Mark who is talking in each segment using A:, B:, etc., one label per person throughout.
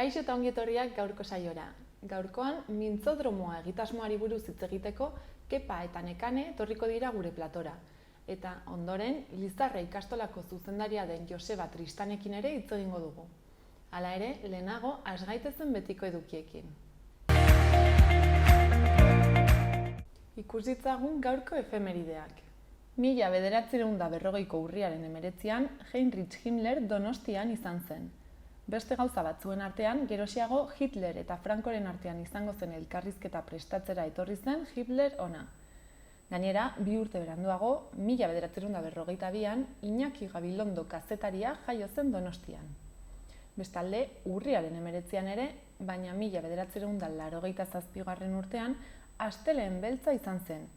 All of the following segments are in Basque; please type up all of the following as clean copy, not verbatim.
A: Kaixo eta ongi etorriak gaurko saiora. Gaurkoan, mintzodromoa egitasmoari buruz hitz egiteko Kepa eta Nekane etorriko dira gure platora. Eta ondoren, Lizarra ikastolako zuzendaria den Joseba Tristanekin ere hitz egingo dugu. Hala ere, lehenago, has gaitezen betiko edukiekin. Ikus ditzagun gaurko efemerideak. 1940ko urriaren 19 Heinrich Himmler Donostian izan zen. Beste gauza batzuen artean, gerosiago Hitler eta Francoren artean izango zen elkarrizketa prestatzera etorri zen Hitler ona. Gainera, 2 urte beranduago, 1942an, Iñaki Gabilondo kazetaria jaio zen Donostian. Bestalde, urriaren 19an ere, baina 1987 urtean, Asteleen beltza izan zen.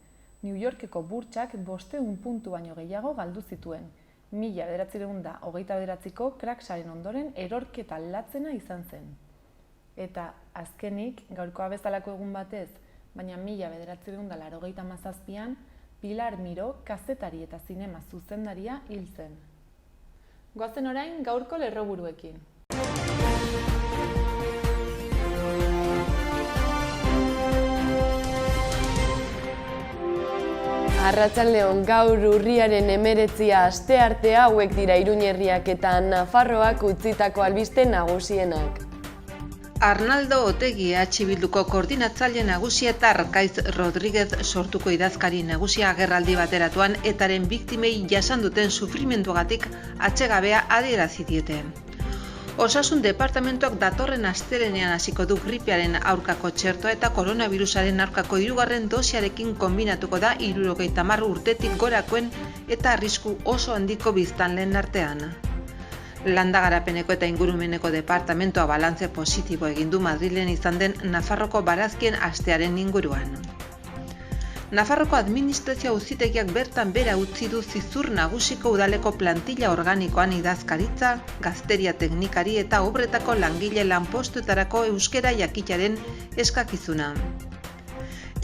A: New Yorkeko burtsak 500 puntu baino gehiago galdu zituen. 1929ko Cracksaren ondoren erorketa latzena izan zen. Eta azkenik, gaurkoa bezalako egun batez, baina 1987an, Pilar Miró kazetari eta zinema zuzendaria hil zen. Goazen orain gaurko lerroburuekin.
B: Arratsaldeon, gaur urriaren 19 asteartea hauek dira Iruñerriak eta Nafarroak utzitako albiste nagusienak.
C: Arnaldo Otegi EH Bilduko koordinatzaile nagusia eta Arkaiz Rodríguez sortuko idazkari nagusia agerraldi bateratuan etaren biktimei jasan duten sufrimenduagatik atsegabea adierazi diete. Osasun departamentuak datorren astelehenean hasiko du gripearen aurkako txertoa eta koronavirusaren aurkako 3. dosiarekin konbinatuko da 70 urtetik gorakoen eta arrisku oso handiko biztanleen artean. Landa-garapeneko eta ingurumeneko departamentoa balantze positibo egin du Madrilen izan den Nafarroko barazkien astearen inguruan. Nafarroko administrazio auzitegiak bertan bera utzi du Zizur nagusiko udaleko plantilla organikoan idazkaritza, gazteria teknikari eta obretako langile lanpostuetarako euskera jakitaren eskakizuna.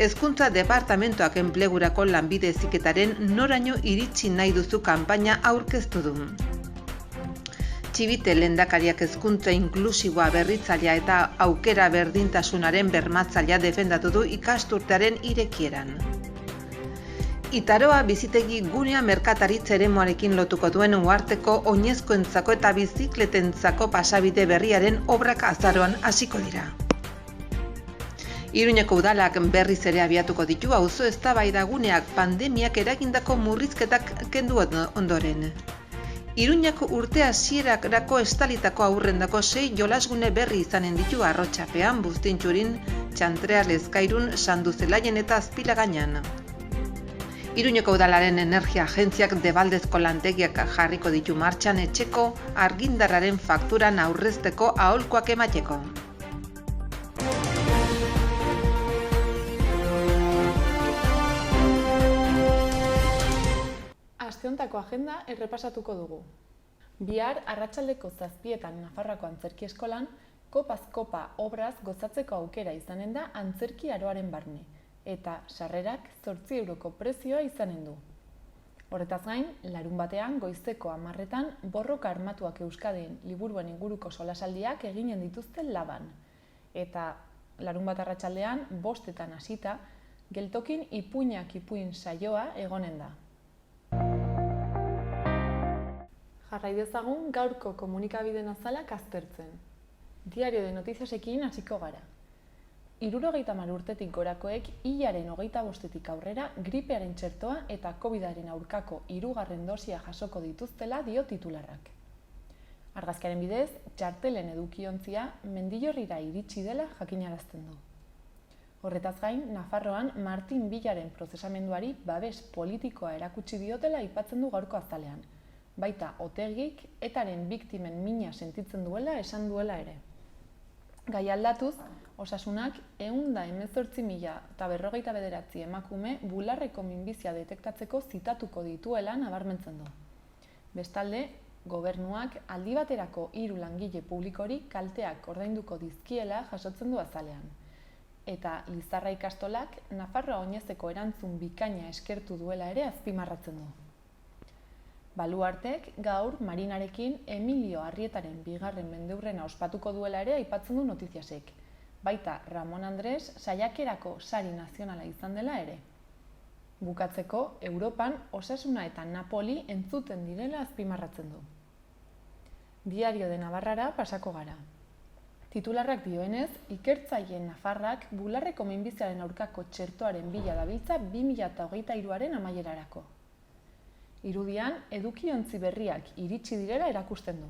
C: Hezkuntza departamentoak enplegurako lanbide heziketaren noraino iritsi nahi duzu kanpaina aurkeztu du. Txibite lehendakariak hezkuntza inklusiboa berritzailea eta aukera berdintasunaren bermatzailea defendatu du ikasturtearen irekieran. Itaroa bizitegi gunea merkataritza eremuarekin lotuko duen uharteko oinezkoentzako eta bizikletentzako pasabide berriaren obrak azaroan hasiko dira. Iruñeko udalak berriz ere abiatuko ditu auzo eztabaidaguneak pandemiak eragindako murrizketak kendu ondoren. Iruñako urte hasierarako estalitako aurrendako 6 jolasgune berri izanen ditu Arrotxapean, Buztintxurin, Txantrear Lezkairun, Sanduzelaien eta Azpilagainan. Iruñeko udalaren energia agentziak Debaldezko lantegiak jarriko ditu martxan etxeko argindarraren fakturan aurrezteko aholkuak emateko.
A: Asteontako agenda errepasatuko dugu. Bihar arratsaldeko 7etan Nafarroako Antzerki Eskolan, kopaz kopa obraz gozatzeko aukera izanen da antzerki aroaren barne, eta sarrerak 8 euroko prezioa izanen du. Horretaz gain, larunbatean goizeko 10etan Borroka Armatuak Euskadin liburuen inguruko solasaldiak eginen dituzte Laban. Eta larunbat arratsaldean 5etan hasita, geltokin ipuinak ipuin saioa egonen da. Jarrai dezagun gaurko komunikabideen azalak aztertzen. Diario de Notiziasekin hasiko gara. 70 urtetik gorakoek hilaren 25etik aurrera gripearen txertoa eta COVID-aren aurkako 3. dosia jasoko dituztela dio titularrak. Argazkiaren bidez, txartelen edukiontzia Mendillorrira iritsi dela jakinarazten du. Horretaz gain, Nafarroan Martin Villaren prozesamenduari babes politikoa erakutsi diotela aipatzen du gaurko azalean. Baita Otegik etaren biktimen mina sentitzen duela esan duela ere. Gai aldatuz, Osasunak 118.049 emakume bularreko minbizia detektatzeko zitatuko dituela nabarmentzen du. Bestalde, gobernuak aldi baterako 3 langile publikori kalteak ordainduko dizkiela jasotzen du azalean. Eta Lizarra ikastolak Nafarroa oinezeko erantzun bikaina eskertu duela ere azpimarratzen du. Baluartek gaur Marinarekin Emilio Arrietaren bigarren mendeurrena ospatuko duela ere aipatzen du notiziasek. Baita Ramon Andres saiakerako sari nazionala izan dela ere. Bukatzeko, Europan Osasuna eta Napoli entzuten direla azpimarratzen du. Diario de Navarrara pasako gara. Titularrak dioenez, ikertzaileen nafarrak bularreko minbiziaren aurkako txertoaren bila dabiltza 2023aren amaierarako. Irudian, edukiontzi berriak iritsi direla erakusten du.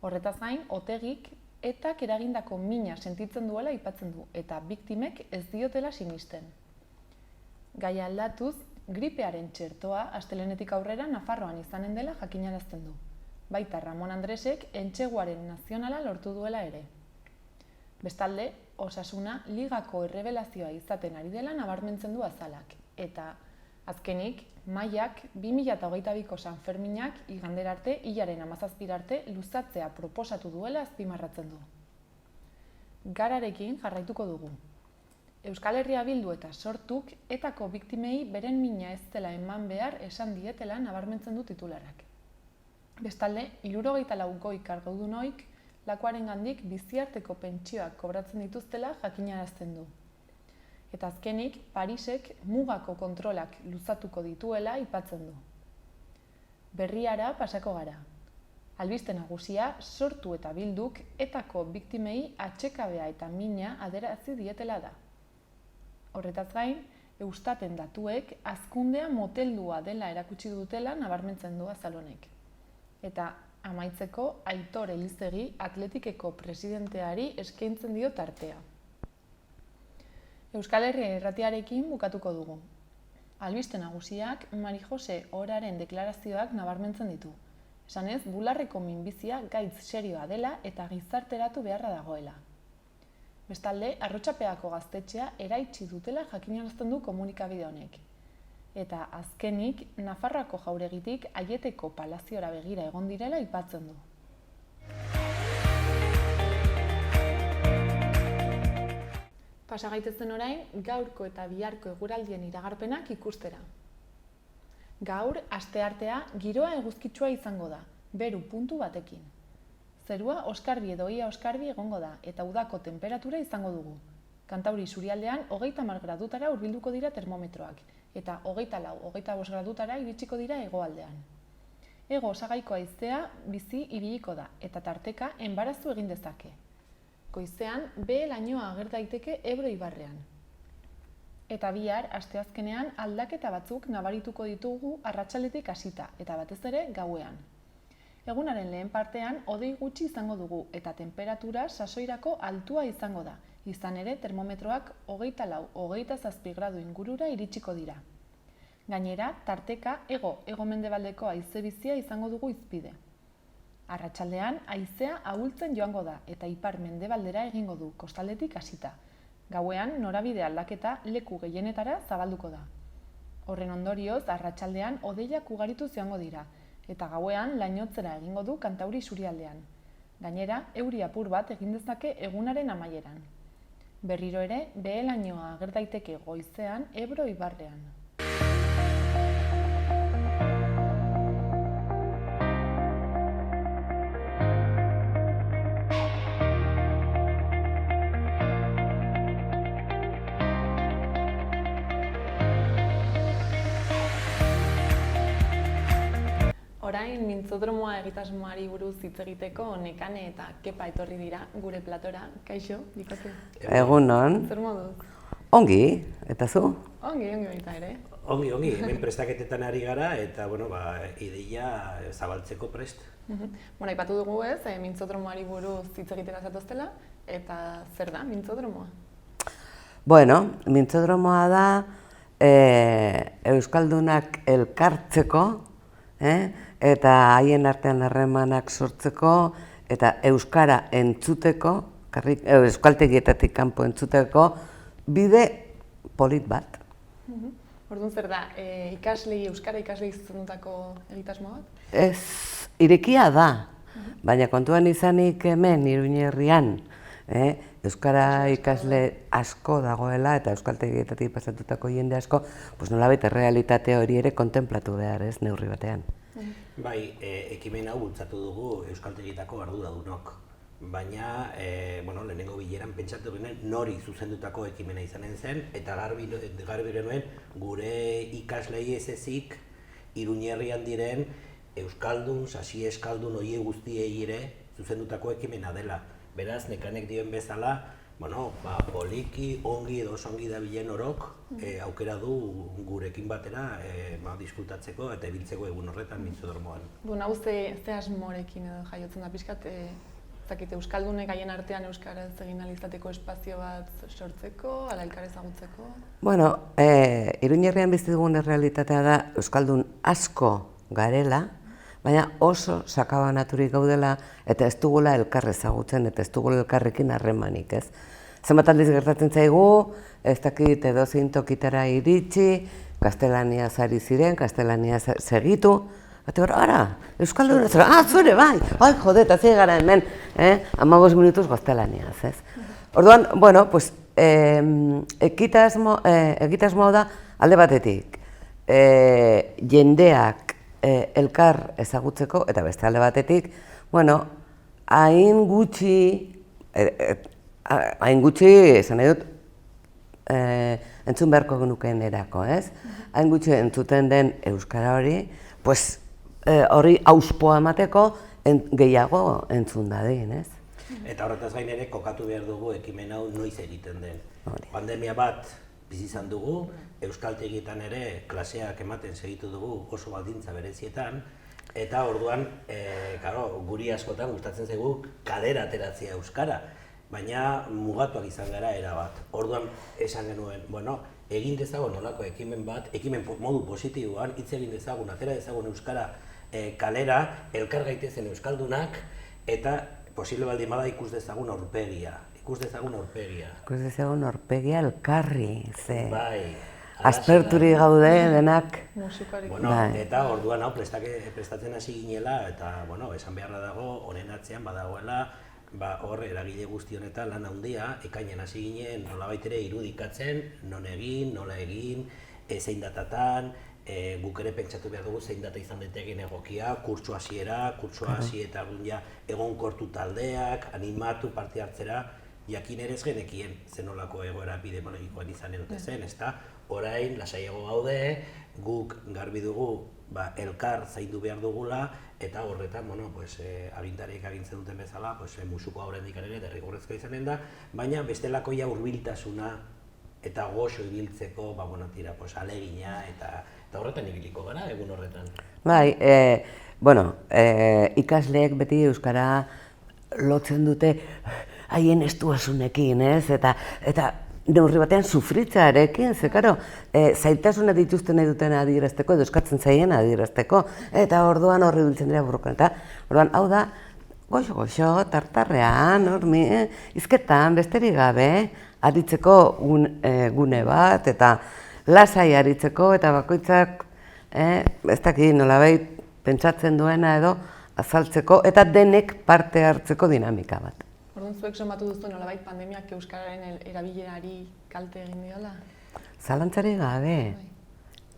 A: Horretaz gain, Otegik etak eragindako mina sentitzen duela aipatzen du, eta biktimek ez diotela sinisten. Gaia aldatuz, gripearen txertoa astelehenetik aurrera Nafarroan izanen dela jakinarazten du. Baita Ramon Andresek entseguaren nazionala lortu duela ere. Bestalde, Osasuna ligako errebelazioa izaten ari dela nabarmentzen du azalak. Eta, azkenik, Maiak 2022ko Sanferminak igandera arte, hilaren 17 arte luzatzea proposatu duela azpimarratzen du. Gararekin jarraituko dugu. Euskal Herria Bildu eta Sortuk etako biktimei beren mina ez dela eman behar esan dietela nabarmentzen du titularrak. Bestalde, 74 goi kargudunoik lakuarengandik biziarteko pentsioak kobratzen dituztela jakinarazten du. Eta azkenik, Parisek mugako kontrolak luzatuko dituela aipatzen du. Berriara pasako gara. Albiste nagusia, Sortu eta Bilduk etako biktimei atsekabea eta mina aderazi dietela da. Horretaz gain, Eustaten datuek hazkundea moteldua dela erakutsi dutela nabarmentzen du azalonek. Eta amaitzeko Aitor Elizegi Atletikeko presidenteari eskaintzen dio tartea. Euskal Herria Irratiarekin bukatuko dugu. Albiste nagusiak Mari Jose Oraren deklarazioak nabarmentzen ditu. Esanez, bularreko minbizia gaitz serioa dela eta gizarteratu beharra dagoela. Bestalde, Arrotxapeako gaztetxea eraitsi dutela jakinarazten du komunikabide honek. Eta azkenik, Nafarroako jauregitik Aieteko palaziora begira egon direla aipatzen du. Pasa gaitezen orain, gaurko eta biharko eguraldien iragarpenak ikustera. Gaur, asteartea, giroa eguzkitsua izango da, beru puntu batekin. Zerua oskarbi edo ia oskarbi egongo da, eta udako temperatura izango dugu. Kantauri isurialdean 30 gradutara hurbilduko dira termometroak, eta 24-25 gradutara iritsiko dira hegoaldean. Hego osagaiko haizea bizi ibiliko da, eta tarteka enbarazu egin dezake. Goizean, behe-lainoa ager daiteke Ebro ibarrean. Eta bihar, asteazkenean aldaketa batzuk nabarituko ditugu arratsaldetik hasita, eta batez ere gauean. Egunaren lehen partean hodei gutxi izango dugu eta temperatura sasoirako altua izango da. Izan ere, termometroak 24-27 gradu ingurura iritsiko dira. Gainera, tarteka hego-mendebaldeko haize bizia izango dugu hizpide. Arratsaldean, haizea ahultzen joango da eta ipar-mendebaldera egingo du kostaldetik hasita. Gauean, norabide aldaketa leku gehienetara zabalduko da. Horren ondorioz, arratsaldean hodeiak ugarituz joango dira, eta gauean lainotzera egingo du Kantauri isurialdean. Gainera, euri apur bat egin dezake egunaren amaieran. Berriro ere, behe-lainoa ager daiteke goizean Ebro ibarrean. Orain, mintzodromoa egitasmoari buruz hitz egiteko Nekane eta Kepa etorri dira gure platora. Kaixo, Bikote?
D: Egunon.
A: Zer moduz?
D: Ongi, eta zu?
A: Ongi baita ere.
E: Ongi, hemen prestaketetan ari gara eta ideia zabaltzeko prest.
A: Aipatu dugu ez, mintzodromoari buruz hitz egitera zatoztela, eta zer da mintzodromoa?
D: Bueno, mintzodromoa da Euskaldunak elkartzeko, eta haien artean harremanak sortzeko, eta euskara entzuteko, euskaltegietatik kanpo entzuteko, bide polit bat.
A: Orduan zer da, euskara ikaslei zuzendutako egitasmo bat?
D: Ez, irekia da, baina kontuan izanik hemen, Iruñerrian, euskara ikasle asko dagoela eta euskaltegietatik pasatutako jende asko, nolabait errealitate hori ere kontenplatu behar, ez, neurri batean.
E: Bai, ekimen hau bultzatu dugu euskaltegietako arduradunok. Baina, lehenengo bileran pentsatu ginen nori zuzendutako ekimena izanen zen, eta garbi genuen gure ikaslei ez ezik Iruñerrian diren euskaldun, sasi euskaldun oie guztiei ere zuzendutako ekimena dela. Beraz, nekanek dioen bezala, poliki, ongi edo oso ongi dabilen orok aukera du gurekin batera diskutatzeko eta ibiltzeko egun horretan Mintzodormoan.
A: Hau ze asmorekin edo jaiotzen da pixkat, euskaldunek haien artean euskaraz egin ahal izateko espazio bat sortzeko, ala elkar ezagutzeko?
D: Iruñerrian bizi dugun errealitatea da euskaldun asko garela, baina oso sakabanaturik gaudela eta ez dugula elkar ezagutzen eta ez dugula elkarrekin harremanik, ez? Zenbat aldiz gertatzen zaigu, ez dakit edozein tokitara iritsi, gaztelaniaz ari ziren, gaztelaniaz segitu, eta ara, euskaldun ez, zure bai, jode, eta zi gara hemen, 15 minutuz gaztelaniaz, ez? Orduan, egitasmoa da alde batetik, jendeak elkar ezagutzeko, eta beste alde batetik, hain gutxi, esan nahi dut, entzun beharko genukeen erako, ez? Hain gutxi entzuten den euskara hori, horri auspoa emateko gehiago entzun dadin, ez?
E: Eta horretaz gain ere kokatu behar dugu ekimen hau noiz egiten den. Pandemia bat bizi izan dugu, euskaltegietan ere klaseak ematen segitu dugu oso baldintza berezietan, eta orduan, guri askotan gustatzen zaigu kalera ateratzea euskara, baina mugatuak izan gara erabat. Orduan esan genuen, egin dezagun nolako ekimen bat, ekimen modu positiboan, hitz egin dezagun, atera dezagun euskara kalera, elkar gaitezen euskaldunak, eta posible baldin bada ikus dezagun aurpegia. Ikus dezagun
D: aurpegia elkarri, ze...
E: Bai.
D: Asperturik gaude denak.
E: Eta orduan hau prestatzen hasi ginela, eta esan beharra dago, honen atzean badagoela, hor eragile guzti honetan lan handia, ekainen hasi ginen nolabait ere irudikatzen, non egin, nola egin, zein datatan, guk ere pentsatu behar dugu zein data izan daiteken egokia, kurtso hasiera eta egonkortu taldeak, animatu parte hartzera, jakin ere ez genekien zenolako egoera epidemiologikoan izan erote zen, ezta? Orain, lasaiago gaude, guk garbi dugu elkar zaindu behar dugula, eta horretan, agintareek agintzen duten bezala, musuko aurrendik ere derrigorrezkoa izanen da, baina bestelako hurbiltasuna eta goxo ibiltzeko, alegina eta horretan ibiliko gara, egun horretan.
D: Bai, ikasleek beti euskara lotzen dute haien estuasunekin, ez? Eta neurri batean sufritzearekin, ze, karo, zailtasuna dituzten nahi duten adierazteko, edo eskatzen zaien adierazteko, eta orduan horri biltzen dira burrukan, eta orduan, hau da, goxo, tartarrean, izketan, besterik gabe, aditzeko gune bat, eta lasai aritzeko, eta bakoitzak, ez dakit nolabait pentsatzen duena edo azaltzeko, eta denek parte hartzeko dinamika bat.
A: Orduan zuek somatu duzu nolabait pandemiak euskararen erabilerari kalte egin diola?
D: Zalantzari gabe.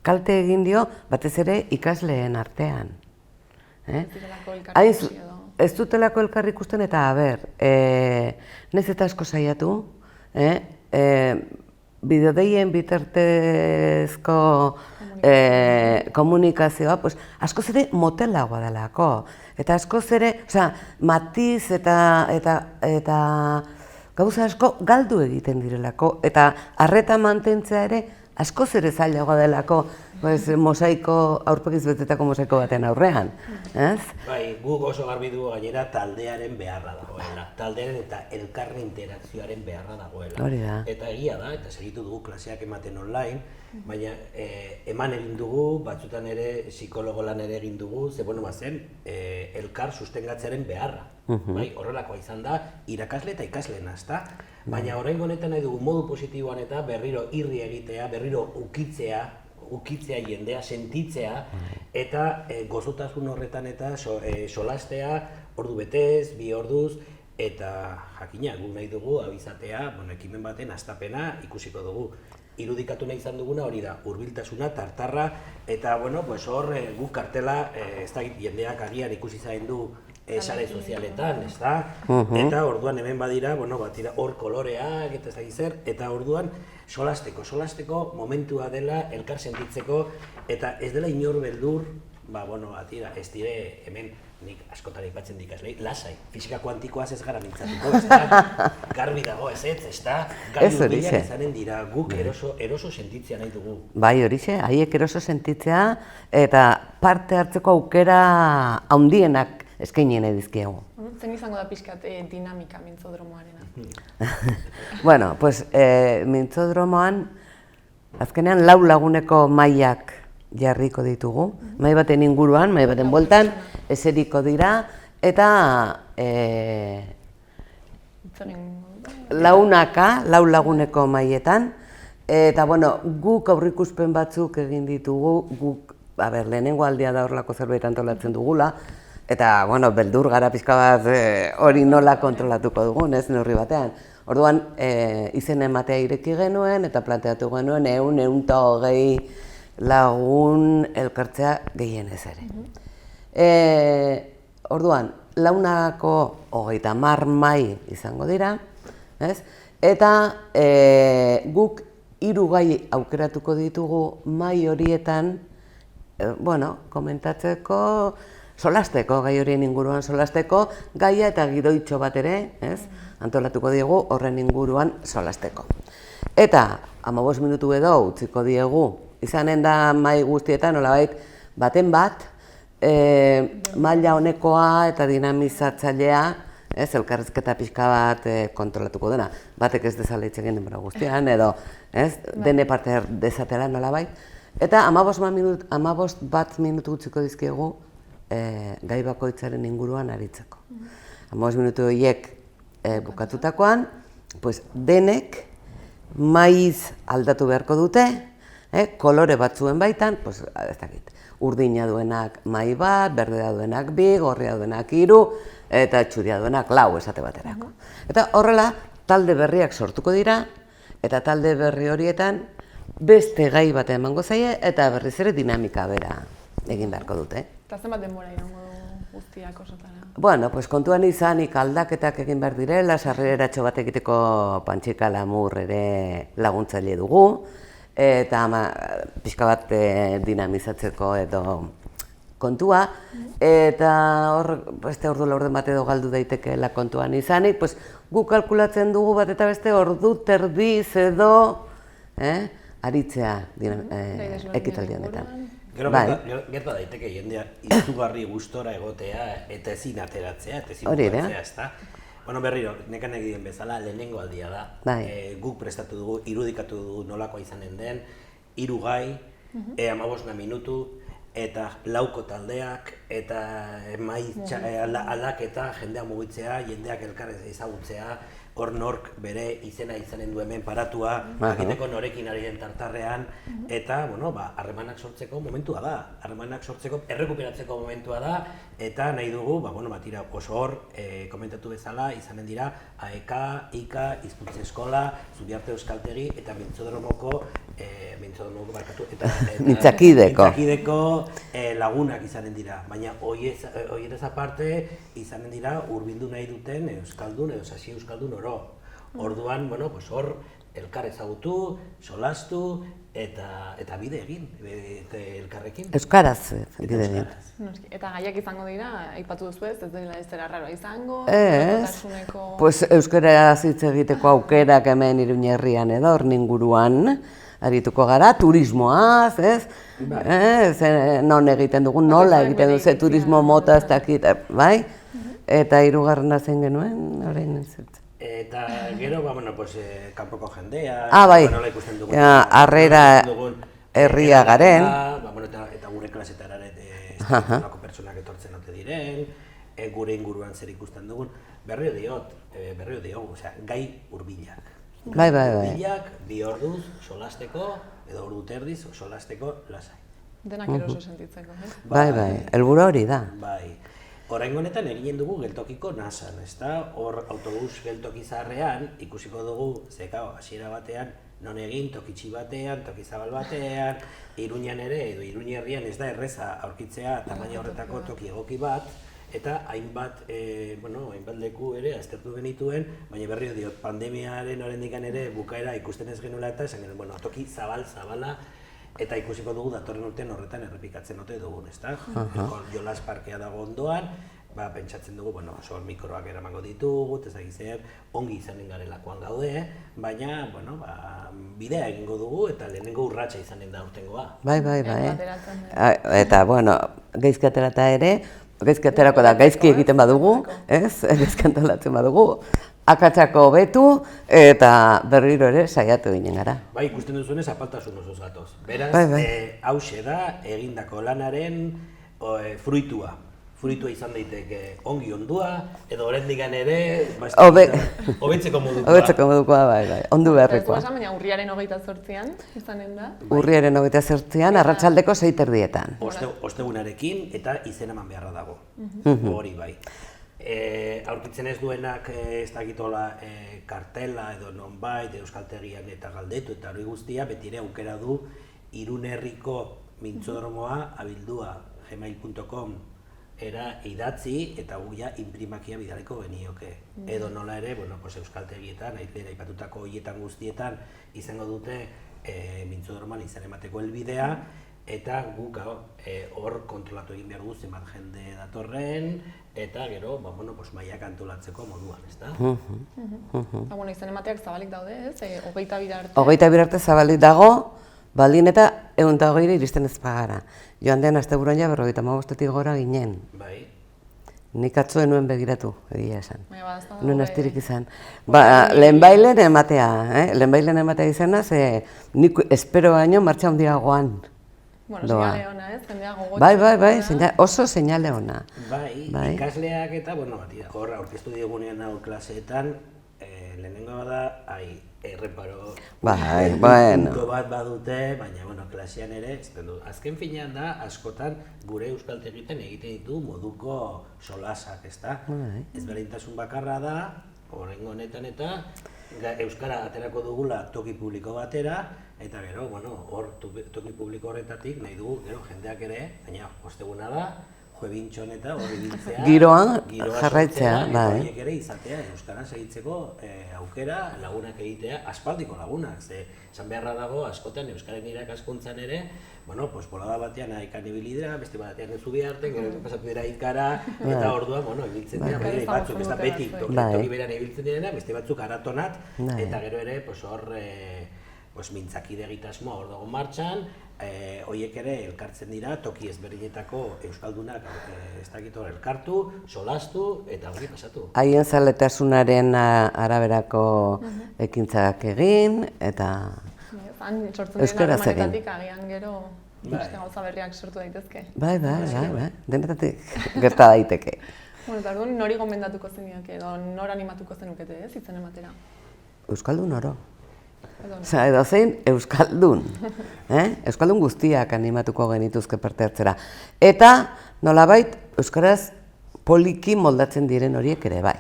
D: Kalte egin dio batez ere ikasleen artean. Ez dutelako elkar ikusten eta naiz eta asko saiatu, bideodeien bitartezko komunikazioa askoz ere motelagoa delako. Eta askoz ere, matiz eta gauza asko galdu egiten direlako. Eta arreta mantentzea ere askoz ere zailagoa delako mosaiko, aurpegiz betetako mosaiko baten aurrean.
E: Bai, guk oso garbi dugu gainera taldearen beharra dagoela. Taldearen eta elkarren interakzioaren beharra dagoela.
D: Hori da.
E: Eta egia da, eta segitu dugu klaseak ematen online, baina eman egin dugu, batzutan ere psikologo lan ere egin dugu, ze zen elkar sustengatzearen beharra. Horrelakoa izan da, irakasle eta ikasleena, ezta? Baina orain honetan nahi dugu modu positiboan eta berriro irri egitea, berriro ukitzea jendea, sentitzea, eta gozotasun horretan eta solastea, ordu betez, 2 orduz, eta jakina, guk nahi dugu abizatea, ekimen baten hastapena ikusiko dugu. irudikatu nahi izan duguna hori da, hurbiltasuna, tartarra, eta bueno, pues hor guk kartela, ez da jendeak agian ikusi zain du sare sozialetan, ez da? Eta orduan hemen badira, bueno, batira hor koloreak eta ez da zer, eta orduan solasteko momentua dela elkar sentitzeko, eta ez dela inor beldur, bueno, batira, ez dire hemen nik askotan aipatzen dikaslei, lasai, fisika kuantikoaz ez gara mintzatuko, ez da? Garbi dago ez, ez da? Gailu hurbilak izanen dira, guk eroso sentitzea nahi dugu.
D: Bai, horixe, haiek eroso sentitzea eta parte hartzeko aukera handienak eskainien edizkiegu.
A: Zen izango da pixkat dinamika mintzodromoarena?
D: Bueno, pues mintzodromoan azkenean 4 laguneko mailak jarriko ditugu. Mahai baten inguruan, mahai baten bueltan, eseriko dira, eta launaka, 4 laguneko maietan, eta bueno, guk aurrikuspen batzuk egin ditugu, guk, lehenengo aldia da horrelako zerbait antolatzen dugula, eta, bueno, beldur gara pixka bat hori nola kontrolatuko dugun, ez, neurri batean. Orduan, izen ematea ireki genuen, eta planteatu genuen 120 lagun elkartzea gehienez ere. Orduan, launako 30 mai izango dira, ez? Eta guk 3 gai aukeratuko ditugu mai horietan, bueno, komentatzeko, solasteko, gai horien inguruan solasteko, gaia eta gidoitxo bat ere, ez? Antolatuko diegu horren inguruan solasteko. Eta, 15 minutu edo utziko diegu, izanen da mai guztietan, nolabait, baten bat, maila honekoa eta dinamizatzailea, ez, elkarrizketa pixka bat kontrolatuko dena. Batek ez dezala hitz egin denbora guztian, edo, ez, dene parte dezatela nolabait. Eta 15 bat minutu utziko dizkiegu gai bakoitzaren inguruan aritzeko. 15 minutu horiek bukatutakoan, pues denek maiz aldatu beharko dute, kolore batzuen baitan, pues, ez dakit, urdina duenak mai bat, berdea duenak 2, gorria duenak 3, eta txuria duenak 4 esate baterako. Eta horrela, talde berriak sortuko dira, eta talde berri horietan beste gai bat emango zaie, eta berriz ere dinamika bera egin beharko dute.
A: Eta zenbat denbora iraungo du guztiak osotara?
D: Bueno, pues kontuan izanik aldaketak egin behar direla, sarreratxo bat egiteko Pantxika Lamur ere laguntzaile dugu, eta pixka bat dinamizatzeko edo kontua, eta hor, beste ordu laurden bat edo galdu daitekeela kontuan izanik, pues guk kalkulatzen dugu bat eta beste ordu terdiz edo aritzea ekitaldi honetan.
E: Gero gerta daiteke jendea izugarri gustora egotea eta ezin ateratzea, eta ezin bukatzea, ez da? Bueno, berriro, nekan egiten bezala, lehenengo aldia da. Guk prestatu dugu, irudikatu dugu nolakoa izanen den, 3 gai, 15 minutu, eta 4 taldeak, eta aldaketa, jendea mugitzea, jendeak elkar ezagutzea, hor nork bere izena izanen du hemen paratua, jakiteko norekin ari den tartarrean, eta, bueno, harremanak sortzeko momentua da, harremanak sortzeko, errekuperatzeko momentua da, eta nahi dugu, tira, oso hor, komentatu bezala, izanen dira, AEK, IKA, Hizkuntza Eskola, Zubiarte Euskaltegi, eta mintzodromoko
D: mintzakideko
E: lagunak izanen dira, baina horietaz aparte izanen dira hurbildu nahi duten euskaldun edo sasi euskaldun oro. Orduan, hor elkar ezagutu, solastu eta bide egin elkarrekin.
D: Euskaraz bide egin.
A: Eta gaiak izango dira, aipatu duzu ez dela ez zera raroa izango?
D: Pues euskaraz hitz egiteko aukerak hemen Iruñerrian edo horren inguruan arituko gara, turismoaz, ez? Non egiten dugun, nola egiten dugu, ze turismo mota ez dakit, bai? Eta 3. zen genuen, orain ez.
E: Eta gero, kanpoko jendea, nola ikusten dugun.
D: Harrera herria garen.
E: Eta gure klasetara nolako pertsonak etortzen ote diren, gure inguruan zer ikusten dugun. Berrio diogu, gai hurbilak.
D: Bai.
E: Hurbilak, 2 orduz, solasteko, edo ordu terdiz, solasteko lasai.
A: Denak eroso sentitzeko, ez?
D: Bai, helburu hori da.
E: Bai. Oraingo honetan eginen dugu geltokiko nasan, ezta? Hor autobus geltoki zaharrean ikusiko dugu, hasiera batean non egin tokitxi batean, toki zabal batean, Iruñan ere edo Iruña herrian ez da erreza aurkitzea tamaina horretako toki egoki bat, eta hainbat leku ere aztertu genituen, baina berriro diot, pandemiaren oraindikan ere bukaera ikusten ez genuela eta esan genuen, toki zabala, eta ikusiko dugu datorren urtean horretan errepikatzen ote dugun, ezta? Jolas parkea dago ondoan, pentsatzen dugu, sol mikroak eramango ditugu, ez zer, ongi izanen garelakoan gaude, baina, bidea egingo dugu eta lehenengo urratsa izanen da urtengoa.
D: Bai. Eta, gaizki aterata ere, gaizki aterako da, gaizki egiten badugu, ez? Gaizki antolatzen badugu, akatsako hobetu eta berriro ere saiatu ginen gara.
E: Bai, ikusten duzuenez apaltasun osoz gatoz. Beraz, hauxe da egindako lanaren fruitua. Fruitua izan daiteke ongi ondua, edo oraindikan ere hobetzeko modukoa.
D: Hobetzeko modukoa, bai, ondu beharrekoa.
A: Baina urriaren 28an izanen da.
D: Urriaren 28an, arratsaldeko 6:30.
E: Ostegunarekin eta izen eman beharra dago. Hori bai. Aurkitzen ez duenak ez dakitola kartela edo nonbait euskaltegian eta galdetu eta hori guztia betire aukera du Irun herriko mintzodromoa abildua gmail.com era idatzi eta guia inprimakia bidaleko genioke. Edo nola ere, euskaltegietan, aipatutako horietan guztietan izango dute mintzodromoan izan emateko helbidea, eta guk hor kontrolatu egin behar dugu zenbat jende datorren, eta gero, mailak antolatzeko moduan, ezta?
A: Izan emateak zabalik daude, ez? 22 arte.
D: 22 arte zabalik dago, baldin eta 120 iristen ez pagara. Joan den asteburuan ja 55etik gora ginen.
E: Bai.
D: Nik atzo nuen begiratu, egia esan. Nuen astirik izan. Lehenbailen ematea izena, ze nik espero baino martxa handiagoan.
A: Seinale ona, ez? Jendea gogotu.
D: Bai, oso seinale ona.
E: Bai, ikasleak eta, hor aurkeztu digunean hau klaseetan, lehenengo bada, erreparo punto bat badute, baina klasean ere, azken finean da, askotan gure euskaltegietan egiten ditu moduko solasak, ezta? Ezberdintasun bakarra da, oraingo honetan eta euskara aterako dugula toki publiko batera, eta gero, hor toki publiko horretatik nahi dugu, gero jendeak ere, baina osteguna da, juebintxon eta hori biltzea,
D: giroa jarraitzea,
E: eta horiek ere izatea, euskara segitzeko aukera, lagunak egitea, aspaldiko lagunak, ze esan beharra dago, askotan euskaren irakaskuntzan ere, bolada batean haikan ibilidea, beste batean ez Zubiarte, gero pasatu dira Ikara, eta orduan, ibiltzen dira, batzuk, ez da beti toki beran ibiltzen direna, beste batzuk aratonat, eta gero ere, hor mintzakide egitasmoa hor dago martxan, horiek ere elkartzen dira, toki ezberdinetako euskaldunak elkartu, solastu eta hori pasatu.
D: Haien zaletasunaren araberako ekintzak egin, eta euskaraz egin.
A: Agian gero beste gauza berriak sortu daitezke.
D: Bai, denetatik gerta daiteke.
A: Eta orduan nori gomendatuko zenioke edo nor animatuko zenukete, ez, izen ematera?
D: Euskaldun oro. Edo zein euskaldun. Euskaldun guztiak animatuko genituzke parte hartzera. Eta nolabait euskaraz poliki moldatzen diren horiek ere bai.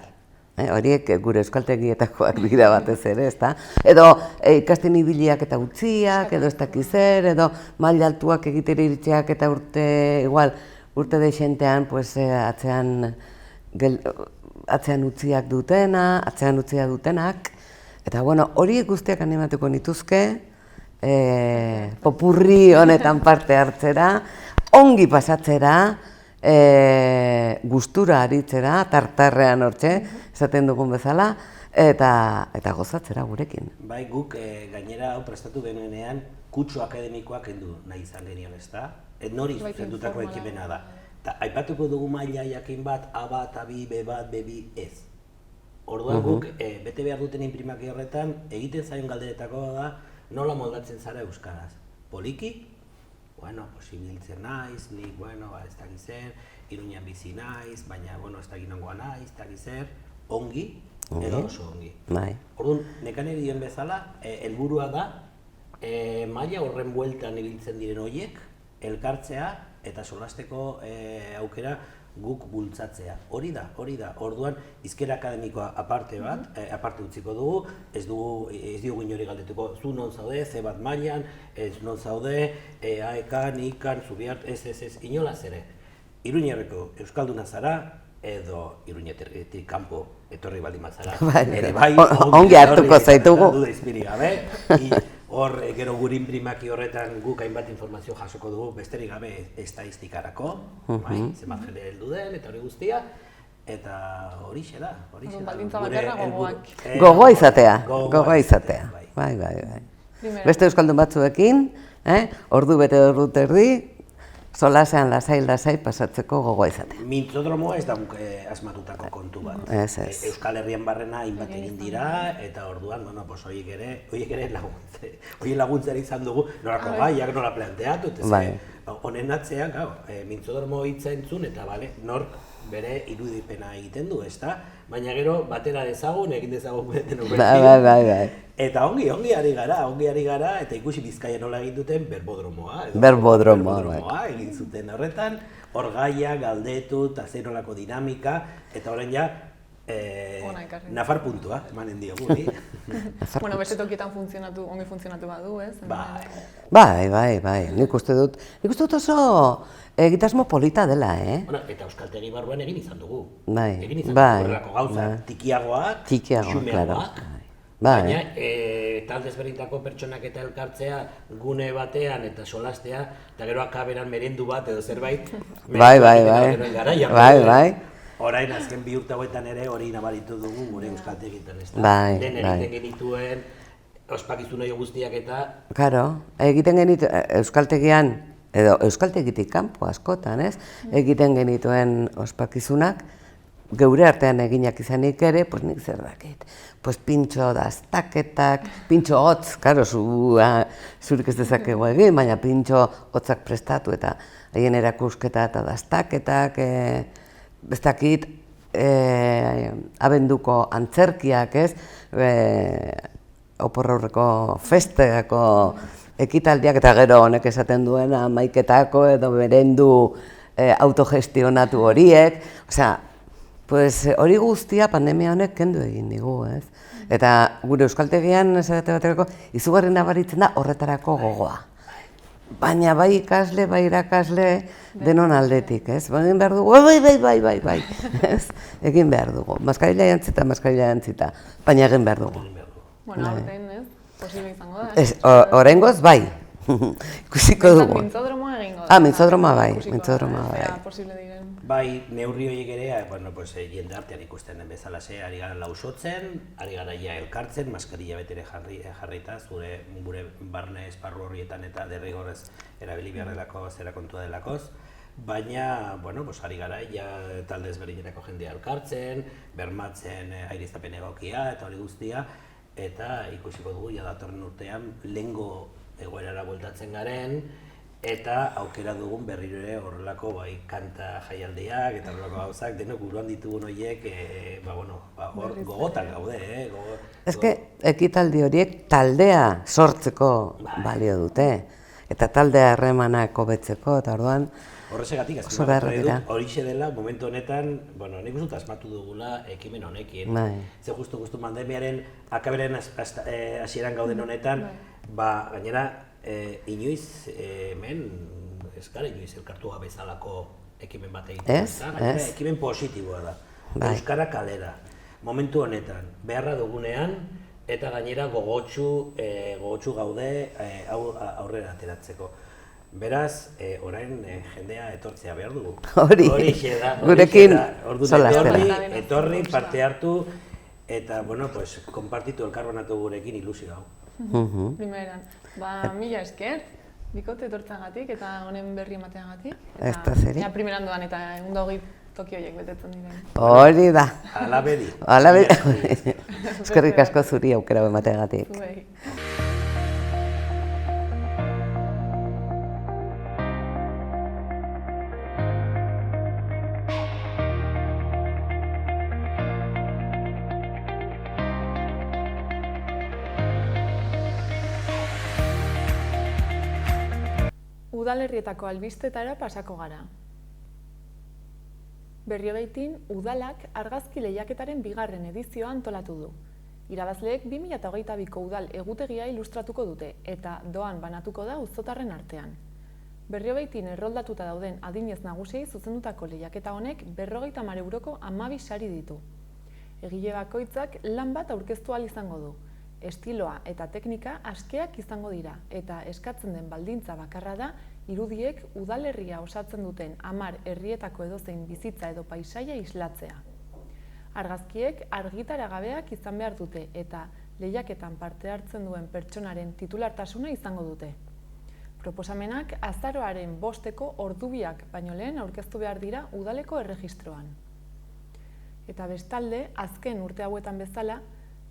D: Horiek gure euskaltegietakoak dira batez ere, ezta? Edo ikasten ibiliak eta utziak, edo ez dakizer, edo maila altuak egitera iritziak eta urte dexentean atzean utziak dutena, atzean utzia dutenak. Eta horiek guztiak animatuko nituzke, popurri honetan parte hartzera, ongi pasatzera, gustura aritzera, tartarrean hortxe, esaten dugun bezala, eta gozatzera gurekin.
E: Bai, guk gainera hau prestatu genuenean kutsu akademikoak kendu nahi izan genion, ezta? Nori zuzendutako ekimena da. Aipatuko dugu maila jakin bat, A bat, A2, B bat, B2, ez. Orduan guk, bete behar duten inprimaki horretan, egiten zaion galderetako da, nola moldatzen zara euskaraz. Poliki, ibiltzen naiz, nik, ez dakiz zer, Iruñan bizi naiz, baina, ez dakiz nongoa naiz, ez dakiz zer, ongi, edo oso ongi. Orduan, nekane dien bezala, helburua da, maila horren bueltan ibiltzen diren horiek, elkartzea eta solasteko aukera guk bultzatzea. Hori da. Orduan, hizkera akademikoa aparte bat, aparte utziko dugu, ez diogu inori galdetuko, zu non zaude, ze bat mailan, ez non zaude, aekan, ikan, zubiart, ez, inolaz ere. Iruñerreko euskalduna zara, edo Iruñetik kanpo etorri baldin bazara. Ere bai,
D: ongi hartuko zaitugu.
E: Duda izpirik gabe. Hor, gero gure inprimaki horretan guk hainbat informazio jasoko dugu, besterik gabe estatistikarako, zenbat jende heldu den, eta hori guztia, eta horixe da.
A: Baldintza bakarra gogoak.
D: Gogoa izatea. Bai. Beste euskaldun batzuekin, ordu bete ordu terdi, solasean lasai pasatzeko gogoa izatea.
E: Mintzodromoa ez da asmatutako kontu bat. Euskal Herrian barrena hainbat egin dira, eta orduan, horiek ere laguntzera izan dugu, norako gaiak nola planteatu, honen atzean, mintzodromo hitza entzun, eta nork bere irudipena egiten du, ezta? Baina gero, batera dezagun, egin dezagun denok bertin.
D: Bai.
E: Eta ongi ari gara, eta ikusi Bizkaia nola egin duten berbodromoa.
D: Berbodromoa,
E: egin zuten horretan, hor gaia, galdetu, eta zer nolako dinamika, eta orain ja, nafar puntua, emanen diogu,
A: Bueno, beste tokietan ongi funtzionatu badu, ez?
D: Bai, nik uste dut egitasmo polita dela,
E: Eta euskaltegi barruan egin izan dugu.
D: Bai,
E: horrelako gauza, tikiagoak, xumeagoak. Baina, talde ezberdintako pertsonak eta elkartzea gune batean eta solastea, eta gero akaberan merendu bat edo zerbait.
D: Bai.
E: Orain, azken 2 urte hauetan ere hori nabaritu dugu gure euskaltegitan, ez da?
D: Bai.
E: Den egiten genituen, ospakizun hori guztiak eta...
D: Karo, egiten genituen euskaltegian, edo euskaltegitik kanpo askotan, ez? Egiten genituen ospakizunak, geure artean eginak izanik ere, nik zer dakit. Pintxo daztaketak, pintxo hotz, karo, zurik ez dezakegu egin, baina pintxo hotzak prestatu eta haien erakusketa eta daztaketak, ez dakit, abenduko antzerkiak, ez? Oporraurreko festegako ekitaldiak eta gero honek esaten duena maiketako edo berendu autogestionatu horiek, hori guztia pandemia honek kendu egin digu, ez? Eta gure euskaltegian, esate baterako, izugarri nabaritzen da horretarako gogoa. Baina bai ikasle, bai irakasle, denon aldetik, ez? Egin behar dugu, bai, ez? Egin behar dugu, maskarila jantzita, baina egin behar dugu.
A: Bueno, aurten, ez? Posible izango da.
D: Oraingoz, bai. Ikusiko dugu.
A: Mintzodromoa egingo da.
D: Mintzodromoa bai.
A: Posible diren.
E: Bai, neurri horiek ere, jende artean ikusten den bezalaxe, ari gara lausotzen, ari gara ja elkartzen, maskarilla betere jarrita, gure barne esparru horietan eta derrigorrez erabili beharrelako zera kontua delakoz. Baina, ari gara ja talde ezberdinetako jendea elkartzen, bermatzen airiztapen egokia eta hori guztia, eta ikusiko dugu ja datorren urtean lehengo egoerara bueltatzen garen, eta aukera dugun berriro ere horrelako kanta jaialdiak eta horrelako gauzak, denok buruan ditugun horiek, hor gogotan gaude,
D: ekitaldi horiek taldea sortzeko balio dute, eta taldea harremanak hobetzeko, eta orduan
E: horrezegatik, horixe dela, momentu honetan, nik uste asmatu dugula ekimen honekin. Ze justu pandemiaren akaberen hasieran gauden honetan, gainera, inoiz hemen, ez gara inoiz elkartu gabezalako ekimen bat egiten. Gainera, ekimen positiboa da. Euskara kalera. Momentu honetan, beharra dugunean, eta gainera gogotsu gaude aurrera ateratzeko. Beraz, orain jendea etortzea behar dugu. Horixe da.
D: Gurekin
E: solastera. Etorri, parte hartu, eta, konpartitu elkarbanatu gurekin ilusio hau.
A: Primeran, mila esker, bikote etortzagatik eta honen berri emateagatik.
D: Eta zeri?
A: Primeran doan eta egun daugit toki horiek betetzen diren.
D: Hori da.
E: Alabedi.
D: Eskerrik asko zuri aukera emateagatik.
A: Udalerrietako albistetara pasako gara. Berriobeitin udalak argazki lehiaketaren 2. edizioa antolatu du. Irabazleek 2022ko udal egutegia ilustratuko dute eta doan banatuko da auzotarren artean. Berriobeitin erroldatuta dauden adinez nagusiei zuzendutako lehiaketa honek 50 euroko 12 sari ditu. Egile bakoitzak lan bat aurkeztu ahal izango du. Estiloa eta teknika askeak izango dira eta eskatzen den baldintza bakarra da irudiek udalerria osatzen duten 10 herrietako edozein bizitza edo paisaia islatzea. Argazkiek argitaragabeak izan behar dute eta lehiaketan parte hartzen duen pertsonaren titulartasuna izango dute. Proposamenak azaroaren 5eko ordubiak baino lehen aurkeztu behar dira udaleko erregistroan. Eta bestalde, azken urte hauetan bezala,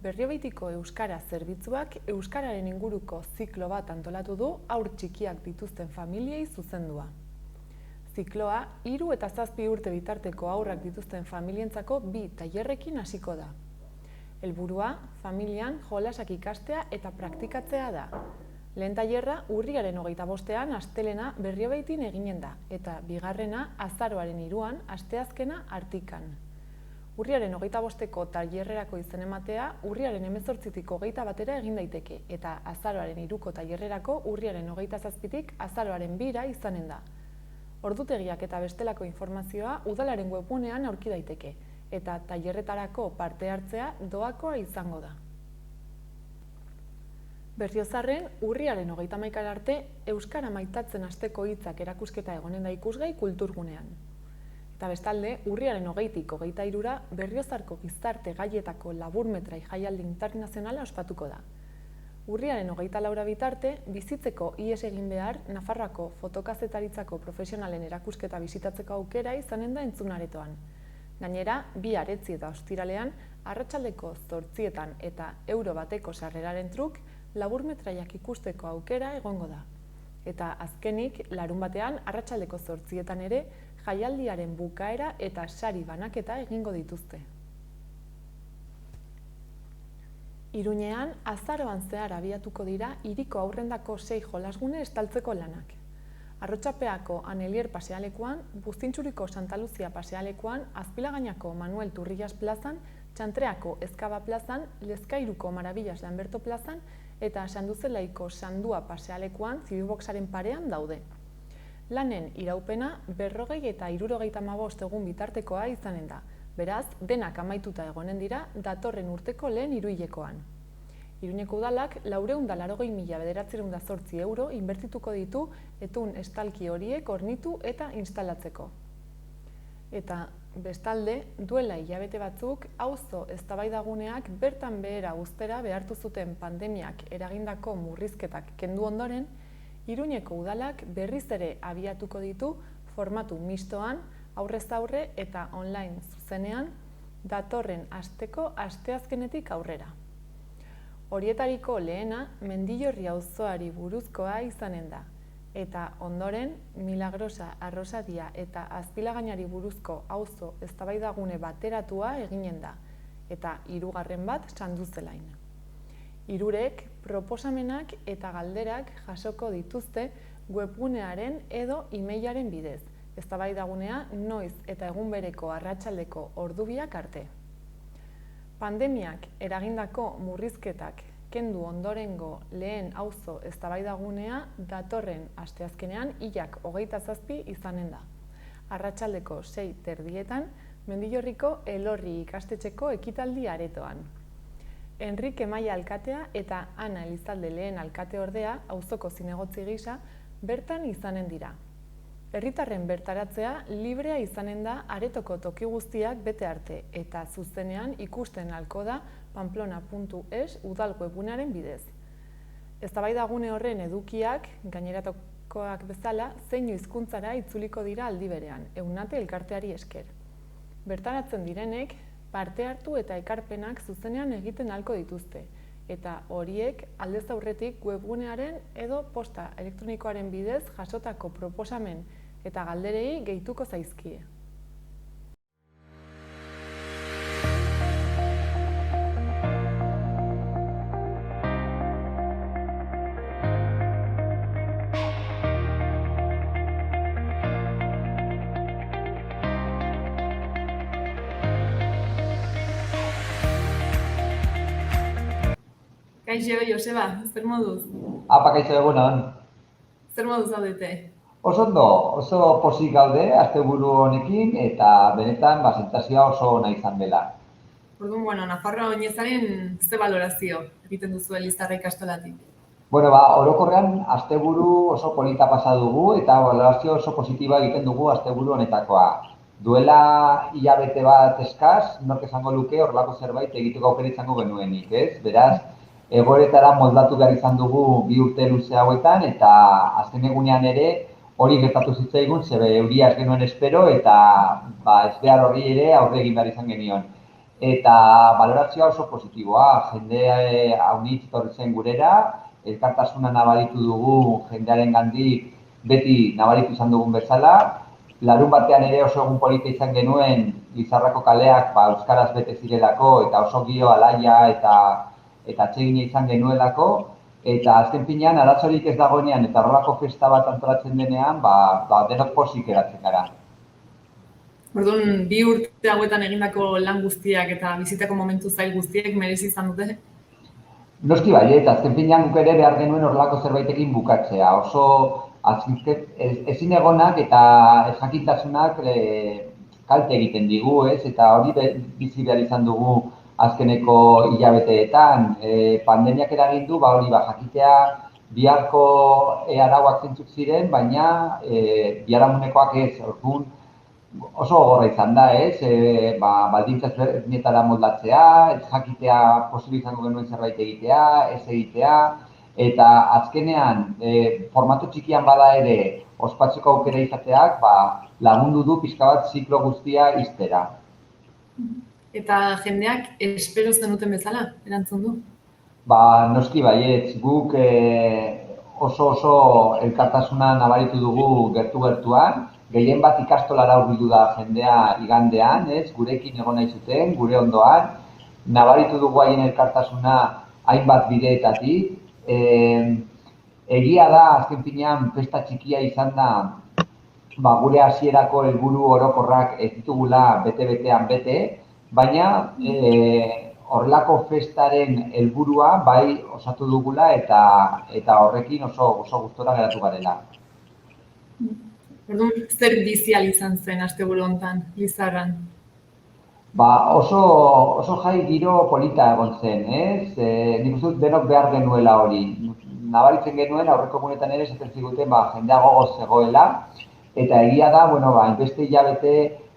A: Berriobeitiko Euskara Zerbitzuak Euskararen inguruko ziklo bat antolatu du haur txikiak dituzten familiei zuzendua. Zikloa 3 eta 7 urte bitarteko haurrak dituzten familientzako 2 tailerrekin hasiko da. Helburua, familian jolasak ikastea eta praktikatzea da. Lehen tailerra urriaren 25ean astelena Berriobeitin eginen da eta bigarrena azaroaren 3an asteazkena Artikan. Urriaren 25eko tailerrerako izen ematea urriaren 18tik 21era egin daiteke eta azaroaren 3ko tailerrerako urriaren 27tik azaroaren 2ra izanen da. Ordutegiak eta bestelako informazioa udalaren webgunean aurki daiteke eta tailerretarako parte hartzea doakoa izango da. Berriozarren urriaren 31 arte Euskara maitatzen hasteko hitzak erakusketa egonen da ikusgai kulturgunean. Eta bestalde, urriaren 20tik 23ra Berriozarko gizarte gaietako laburmetrai jaialdi internazionala ospatuko da. Urriaren 24 bitarte, bizitzeko ihes egin behar Nafarroako fotokazetaritzako profesionalen erakusketa bisitatzeko aukera izanen da entzunaretoan. Gainera, bihar etzi eta ostiralean, arratsaldeko 8etan eta €1 sarreraren truk, laburmetraiak ikusteko aukera egongo da. Eta azkenik, larunbatean, arratsaldeko 8etan ere, jaialdiaren bukaera eta sari banaketa egingo dituzte. Iruñean, azaroan zehar abiatuko dira hiriko haurrendako 6 jolasgune estaltzeko lanak. Arrotxapeako Anelier pasealekuan, Buztintxuriko Santa Luzia pasealekuan, Azpilagainako Manuel Turrillas plazan, Txantreako Ezkaba plazan, Lezkairuko Marabillas Lanberto plazan eta Sanduzelaiko Sandua pasealekuan Zibiboxaren parean daude. Lanen iraupena 40 eta 75 egun bitartekoa izanen da, beraz, denak amaituta egonen dira datorren urteko lehen hiruhilekoan. Iruñeko udalak 480.908 euro inbertituko ditu etun estalki horiek hornitu eta instalatzeko. Eta bestalde, duela hilabete batzuk, auzo eztabaidaguneak bertan behera uztera behartu zuten pandemiak eragindako murrizketak kendu ondoren, Iruñeko udalak berriz ere abiatuko ditu formatu mistoan, aurrez aurre eta online zuzenean, datorren asteko asteazkenetik aurrera. Horietariko lehena Mendillorri auzoari buruzkoa izanen da, eta ondoren Milagrosa Arrosadia eta Azpilagainari buruzko auzo eztabaidagune bateratua eginen da, eta 3. bat Sanduzelain. Hirurek proposamenak eta galderak jasoko dituzte webgunearen edo emailaren bidez, eztabaidagunea noiz eta egun bereko arratsaldeko ordubiak arte. Pandemiak eragindako murrizketak kendu ondorengo lehen auzo eztabaidagunea datorren asteazkenean hilak 27 izanen da. Arratsaldeko 6:30 Mendillorriko Elorri ikastetxeko ekitaldi aretoan. Enrique Maia alkatea eta Ana Elizalde lehen alkate ordea auzoko zinegotzi gisa bertan izanen dira. Herritarren bertaratzea librea izanen da aretoko toki guztiak bete arte eta zuzenean ikusten ahalko da pamplona.es udal webgunearen bidez. Eztabaidagune horren edukiak, gainerakoak bezala, zeinu hizkuntzara itzuliko dira aldi berean, Eunate elkarteari esker. Bertaratzen direnek, parte hartu eta ekarpenak zuzenean egiten ahalko dituzte, eta horiek aldez aurretik webgunearen edo posta elektronikoaren bidez jasotako proposamen eta galderei gehituko zaizkie. Kaixo, Joseba, zer moduz?
F: Kaixo egunon.
A: Zer moduz zaudete?
F: Oso ondo, oso pozik gaude asteburu honekin eta benetan sentsazioa oso ona izan dela.
A: Orduan, bueno, Nafarroa oinezaren ze balorazio egiten duzu Elizarra ikastolatik?
F: Orokorrean asteburu oso polita pasa dugu eta balorazio oso positiboa egiten dugu asteburu honetakoa. Duela hilabete bat eskas, nork esango luke horrelako zerbait egiteko aukera izango genuenik, ez? Beraz, egoeretara moldatu behar izan dugu 2 urte luze hauetan eta azken egunean ere hori gertatu zitzaigun, zebe euria ez genuen espero eta ezbehar horri ere aurre egin behar izan genion. Eta balorazioa oso positiboa, jende haunitz etorri zen gurera, elkartasuna nabaritu dugu jendearen gandik beti nabaritu izan dugun bezala. Larun batean ere oso egun polita izan genuen Lizarrako kaleak euskaraz bete zirelako eta oso giro alaia eta atsegina izan genuelako. Eta azken finean, arazorik ez dagoenean eta horrelako festa bat antolatzen denean, denok pozik geratzen gara.
A: Orduan, 2 urte hauetan egindako lan guztiak eta bizitako momentu zail guztiek merezi izan dute?
F: Noski baiet, azken finean guk ere behar genuen horrelako zerbaitekin bukatzea. Oso ezin egonak eta ezjakintasunak kalte egiten digu, ez? Eta hori bizi behar izan dugu azkeneko hilabeteetan. Pandemiak eragin du, hori jakitea biharko arauak zentzuk ziren, baina biharamunekoak ez. Orduan, oso gogorra izan da, ez? Baldintza ezberdinetara moldatzea, ez jakitea posible izango genuen zerbait egitea, ez egitea, eta azkenean formatu txikian bada ere ospatzeko aukera izateak lagundu du pixka bat ziklo guztia ixtera.
A: Eta jendeak espero zenuten bezala, erantzun du?
F: Noski baietz, guk oso elkartasuna nabaritu dugu gertu-gertuan, gehien bat ikastolara hurbildu da jendea igandean, ez? Gurekin egon nahi zuten, gure ondoan, nabaritu dugu haien elkartasuna hainbat bideetatik. Egia da, azken finean, festa txikia izan da, gure hasierako helburu orokorrak ez ditugula bete-betean bete, baina horrelako festaren helburua bai osatu dugula eta horrekin oso gustora geratu garela.
A: Orduan, zer bizial izan zen asteburu hontan, Lizarran?
F: Oso jai giro polita egon zen, ez? Nik uste dut denok behar genuela hori. Nabaritzen genuen, aurreko egunetan ere esaten ziguten jendea gogoz zegoela, eta egia da, hainbeste hilabete,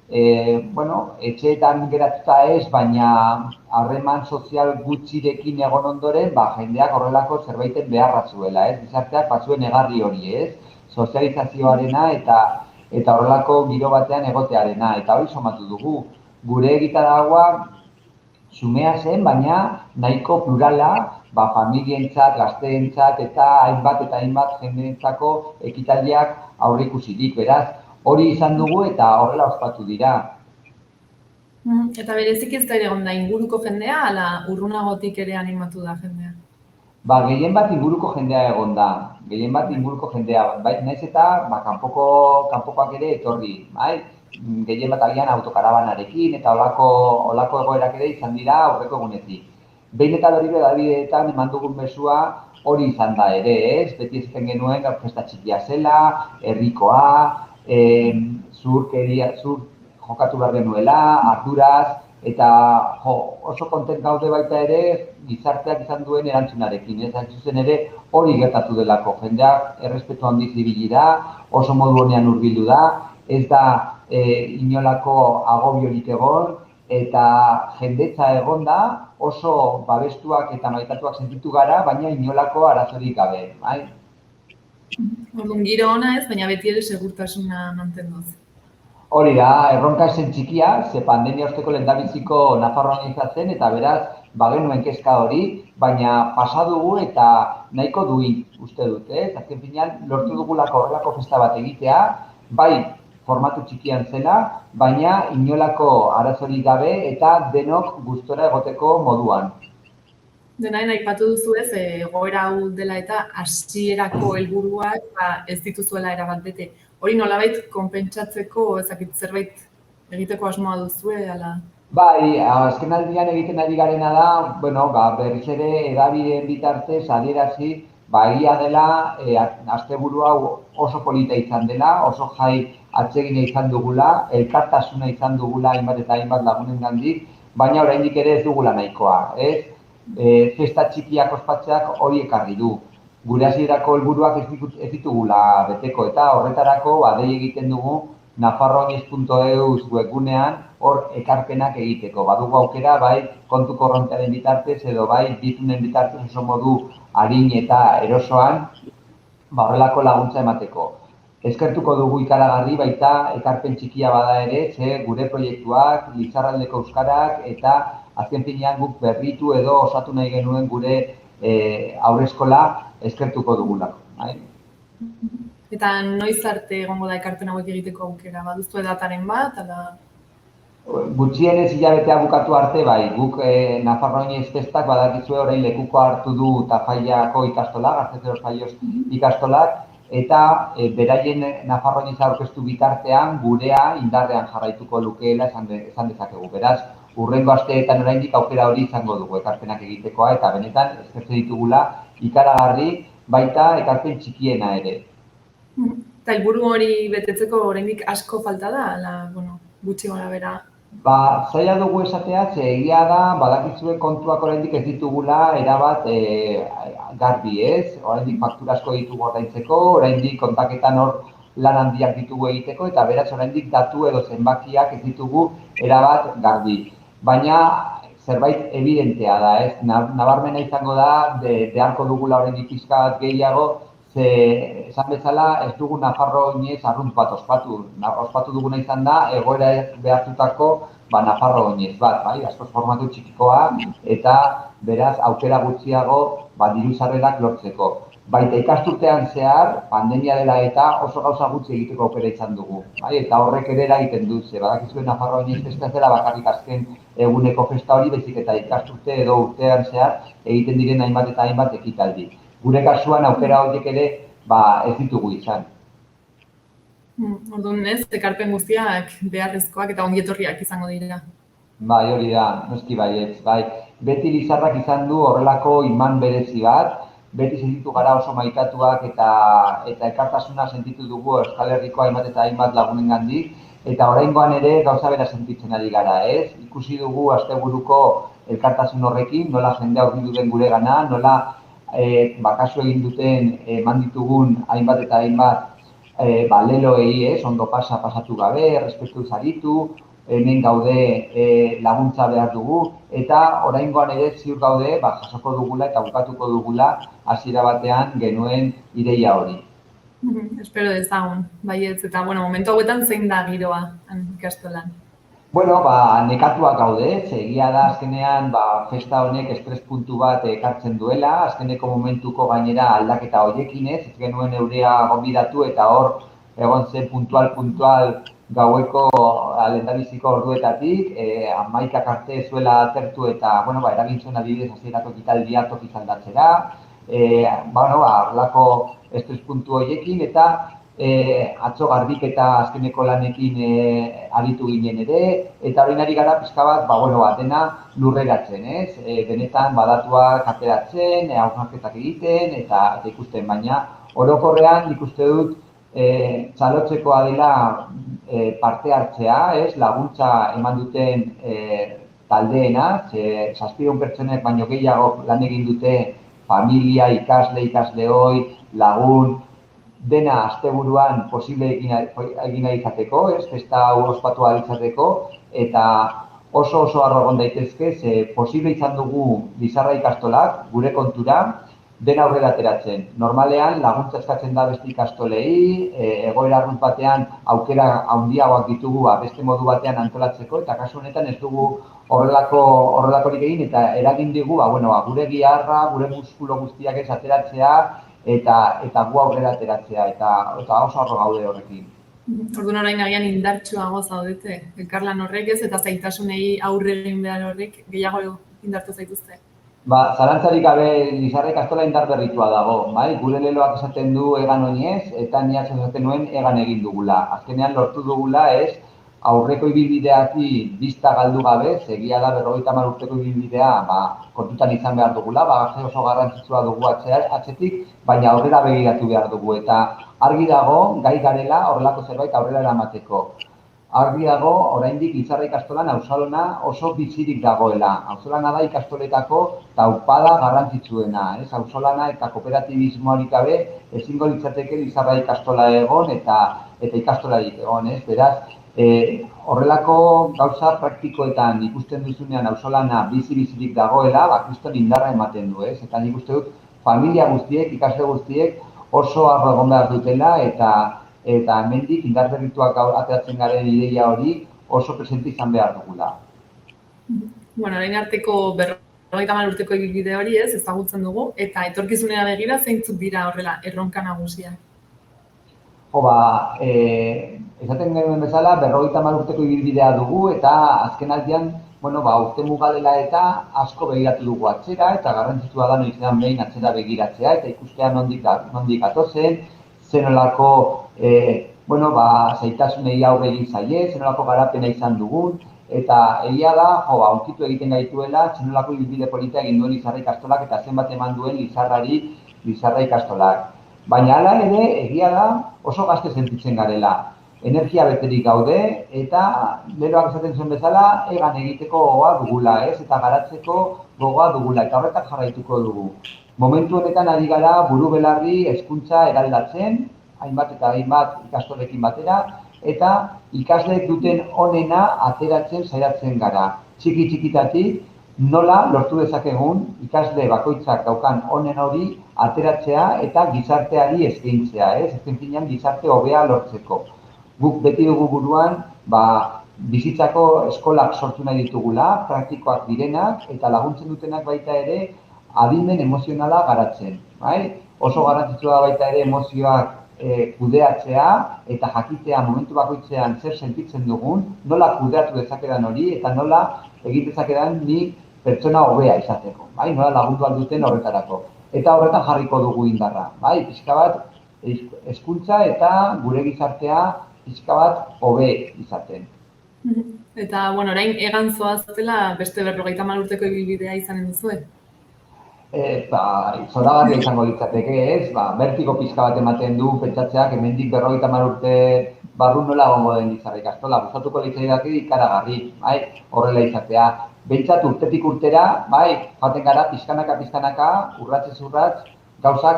F: etxeetan geratuta ez, baina harreman sozial gutxirekin egon ondoren, jendeak horrelako zerbaiten beharra zuela, ez? Gizarteak batzuen egarri hori, ez? Sozializazioarena eta horrelako giro batean egotearena, eta hori somatu dugu. Gure egitaragua xumea zen, baina nahiko plurala, familientzat, gazteentzat eta hainbat jendeentzako ekitaldiak aurreikusirik, beraz, hori izan dugu eta horrela ospatu dira.
A: Eta berezik ez da egon da inguruko jendea, ala urrunagotik ere animatu da jendea?
F: Gehien bat inguruko jendea egon da, naiz eta kanpokoak ere etorri, gehien bat agian autokarabanarekin eta olako egoerak ere izan dira aurreko egunetik. Behin eta berriro edabideetan eman dugun mezua hori izan da ere, ez? Beti ezaten genuen festa txikia zela, herrikoa, zur jokatu behar genuela, arduraz, eta oso kontent gaude baita ere gizarteak izan duen erantzunarekin, ez? Hain zuzen ere hori gertatu delako, jendeak errespetu handiz ibili da, oso modu honean hurbildu da, ez da inolako agobiorik egon, eta jendetza egon da, oso babestuak eta maitatuak sentitu gara, baina inolako arazorik gabe.
A: Orduan, giro ona ez, baina beti ere segurtasuna mantenduz.
F: Hori da, erronka esen txikia, ze pandemia osteko lehendabiziko Nafarroan izatzen, eta beraz, genuen kezka hori, baina pasa dugu eta nahiko duin, uste dut, ez? Azken finean, lortu dugulako horrelako festa bat egitea, bai formatu txikian zela, baina inolako arazorik gabe eta denok gustora egoteko moduan.
A: Denaen aipatu duzu ez, egoera hau dela eta hasierako helburuak ez dituzuela erabat bete. Hori nolabait konpentsatzeko zerbait egiteko asmoa duzue, ala
F: Bai, azken aldian egiten ari garena da, bueno, berriz ere hedabideen bitartez adierazi, egia dela, asteburu hau oso polita izan dela, oso jai atsegina izan dugula, elkartasuna izan dugula hainbat eta hainbat lagunengandik, baina oraindik ere ez dugula nahikoa, ez? Festa txikiak ospatzeak hori ekarri du. Gure hasierako helburuak ez ditugula beteko eta horretarako dei egiten dugu nafarroinez.eus webgunean hor ekarpenak egiteko. Badugu aukera bai kontu korrontearen bitartez edo bai bitunen bitartez oso modu arin eta erosoan horrelako laguntza emateko. Eskertuko dugu ikaragarri baita ekarpen txikia bada ere, ze gure proiektuak, Lizarraldeko euskarak eta azken finean guk berritu edo osatu nahi genuen gure haurreskola eskertuko dugulako.
A: Eta noiz arte egongo da ekarpen hauek egiteko aukera? Baduzu dataren bat, ala...
F: Gutxienez hilabetea bukatu arte bai, guk Nafarroinez festak badakizue orain lekuko hartu du Tafallako ikastola, Gaztetxeros Jaioz ikastolak, eta beraien Nafarroinez aurkeztu bitartean gurea indarrean jarraituko lukeela esan dezakegu. Beraz, hurrengo asteetan oraindik aukera hori izango dugu ekarpenak egitekoa eta benetan eskertze ditugula ikaragarri baita ekarpen txikiena ere.
A: Eta helburu hori betetzeko oraindik asko falta da, ala, bueno, gutxi gora bera.
F: Zaila dugu esatea, ze egia da, badakizue kontuak oraindik ez ditugula erabat garbi, ez? Oraindik faktura asko ditugu ordaintzeko, oraindik kontaketan hor lan handiak ditugu egiteko eta beraz oraindik datu edo zenbakiak ez ditugu erabat garbi. Baina zerbait evidentea da, ez? Nabarmena izango da, beharko dugula oraindik pixka bat gehiago, ze esan bezala ez dugu Nafarroinez arrunt bat ospatu. Ospatu duguna izan da, egoera behartutako Nafarroinez bat, bai, askoz formatu txikikoa eta beraz aukera gutxiago diru sarrerak lortzeko. Baita ikasturtean zehar, pandemia dela eta oso gauza gutxi egiteko aukera izan dugu. Bai, eta horrek ere eragiten du, ze badakizue Nafarroinez festa zela bakarrik azken eguneko festa hori, baizik eta ikasturte edo urtean zehar egiten diren hainbat eta hainbat ekitaldi. Gure kasuan aukera horiek ere ez ditugu izan.
A: Orduan ez, ekarpen guztiak beharrezkoak eta ongietorriak izango dira.
F: Bai, hori da, noski baietz, bai. Beti Lizarrak izan du horrelako iman berezi bat, beti sentitu gara oso maitatuak eta elkartasuna sentitu dugu Euskal Herriko hainbat eta hainbat lagunengandik, eta oraingoan ere gauza bera sentitzen ari gara, ez? Ikusi dugu asteburuko elkartasun horrekin, nola jendea hurbildu den guregana, nola kasu egin duten eman ditugun hainbat eta hainbat leloei, ondo pasatu gabe, errespetuz aritu, hemen gaude laguntza behar dugu, eta oraingoan ere ziur gaude jasoko dugula eta bukatuko dugula hasiera batean genuen ideia hori.
A: Espero dezagun, baietz, eta momentu hauetan zein da giroa ikastolan?
F: Bueno, nekatuak gaude, egia da azkenean festa honek estres puntu bat ekartzen duela, azkeneko momentuko gainera aldaketa horiekin ez genuen eurea gonbidatu eta hor egon zen puntual gaueko lehendabiziko orduetatik, 11 arte zuela atertu eta eragin zuen adibidez hasierako ekitaldia tokiz aldatzera, horrelako estres puntu horiekin eta atzo garbiketa azkeneko lanekin aritu ginen ere, eta orain ari gara pixka bat, dena lurreratzen, ez? Benetan badatuak ateratzen, hausnarketak egiten eta ikusten, baina orokorrean nik uste dut txalotzekoa dela parte hartzea, ez? Laguntza eman duten taldeena, 700 pertsonek baino gehiago lan egin dute familia, ikasleoi, lagun, dena asteburuan posible egin nahi izateko, festa hau ospatu ahal izateko, eta oso harro egon daitezke, ze posible izan dugu Lizarra ikastolak, gure kontura, dena aurrera ateratzen. Normalean laguntza eskatzen da beste ikastolei, egoera arrunt batean aukera handiagoak ditugu beste modu batean antolatzeko, eta kasu honetan ez dugu horrelakorik egin, eta eragin digu, gure giharra, gure muskulo guztiak ez ateratzea, eta gu aurrera ateratzea, eta oso harro gaude horrekin.
A: Orduan orain agian indartsuago zaudete, elkarlan horrek ez, eta zailtasunei aurre egin behar horrek gehiago indartu zaituzte.
F: Zalantzarik gabe Lizarra ikastola indar berritua dago, gure leloak esaten du egan oinez, eta niatzen esaten nuen egan egin dugula. Azkenean lortu dugula ez, aurreko ibilbideatik bista galdu gabe, egia da 50 urteko ibilbidea kontutan izan behar dugula, bagaje oso garrantzitsua dugu atzetik, baina aurrera begiratu behar dugu eta argi dago gai garela horrelako zerbait aurrera eramateko. Argi dago oraindik Lizarra ikastolan auzolana oso bizirik dagoela. Auzolana da ikastoletako taupada garrantzitsuena, ez? Auzolana eta kooperatibismoarik gabe ezingo litzateke Lizarra ikastola egon eta ikastolarik egon, ez? Beraz, horrelako gauza praktikoetan ikusten duzunean auzolana bizirik dagoela, kriston indarra ematen du, ez? Eta nik uste dut familia guztiek, ikasle guztiek oso harro egon behar dutela eta hemendik indar berrituak ateratzen garen ideia hori oso presente izan behar dugula.
A: Bueno, orain arteko 50 urteko ibilbide hori ezagutzen dugu, eta etorkizunera begira zeintzuk dira horrela erronka nagusiak?
F: Esaten genuen bezala 50 urteko ibilbidea dugu eta azken aldian, urte muga dela eta asko begiratu dugu atzera eta garrantzitsua da noizean behin atzera begiratzea eta ikustea nondik atozen, zenolako zailtasunei aurre egin zaie, zenolako garapena izan dugun, eta egia da, aurkitu egiten gaituela, zenolako ibilbide polita egin duen Lizarra ikastolak eta zenbat eman duen Lizarra ikastolak. Baina hala ere, egia da, oso gazte sentitzen garela. Energia beterik gaude eta leroak esaten zuen bezala, egan egiteko gogoa dugula, eta garatzeko gogoa dugula, eta horretak jarraituko dugu. Momentu honetan ari gara buru belarri hezkuntza eraldatzen, hainbat eta hainbat ikastolekin batera, eta ikasleek duten onena ateratzen saiatzen gara. Txiki-txikitatik nola lortu dezakegun ikasle bakoitzak daukan onen hori ateratzea eta gizarteari eskaintzea, azken finean gizarte hobea lortzeko. Guk beti dugu buruan, bizitzako eskolak sortu nahi ditugula, praktikoak direnak eta laguntzen dutenak baita ere adimen emozionala garatzen. Oso garrantzitsua baita ere emozioak kudeatzea eta jakitea momentu bakoitzean zer sentitzen dugun, nola kudeatu dezakedan hori eta nola egin dezakedan ni pertsona hobea izateko, nola lagundu alduten horretarako. Eta horretan jarriko dugu indarra, pixka bat hezkuntza eta gure gizartea pixka bat hobe izaten.
A: Eta, orain egan zoaztela beste 50 urteko ibilbidea izanen duzue?
F: Zoragarria izango litzateke ez, bertiko pixka bat ematen du pentsatzeak hemendik 50 urte barru nola egongo den Lizarra ikastola. Gustatuko litzaidake ikaragarri, horrela izatea. Behintzat urtetik urtera, joaten gara pixkanaka, urratsez urrats, gauzak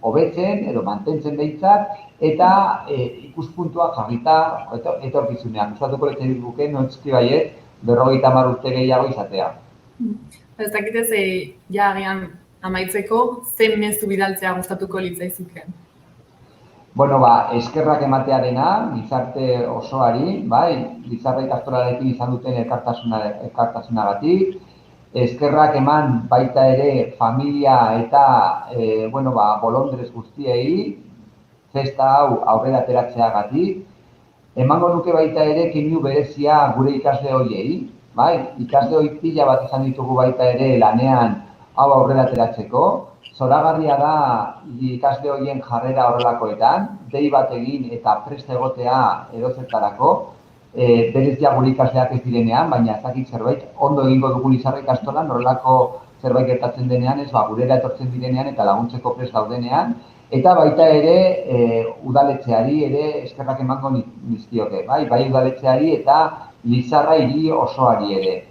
F: hobetzen edo mantentzen behintzat, eta ikuspuntua jarrita etorkizunean. Gustatuko litzaidake noizki baiet 50 urte gehiago izatea.
A: Ez dakitez, agian amaitzeko, zen mezu bidaltzea gustatuko litzaizuken?
F: Eskerrak ematearena, gizarte osoari, Lizarra ikastolarekin izan duten elkartasunagatik, eskerrak eman baita ere familia eta bolondrez guztiei, festa hau aurrera ateratzeagatik, emango nuke baita ere keinu berezia gure ikasle horiei, ikasle hori pila bat izan ditugu baita ere lanean hau aurrera ateratzeko. Zoragarria da ikasle horien jarrera horrelakoetan, dei bat egin eta prest egotea edozertarako, berez gure ikasleak ez direnean, baina ez dakit zerbait ondo egingo dugu Lizarra ikastolan, horrelako zerbait gertatzen denean, udalera etortzen direnean eta laguntzeko prest daudenean, eta baita ere udaletxeari ere eskerrak emango nizkioke, bai udaletxeari eta Lizarra hiri osoari ere.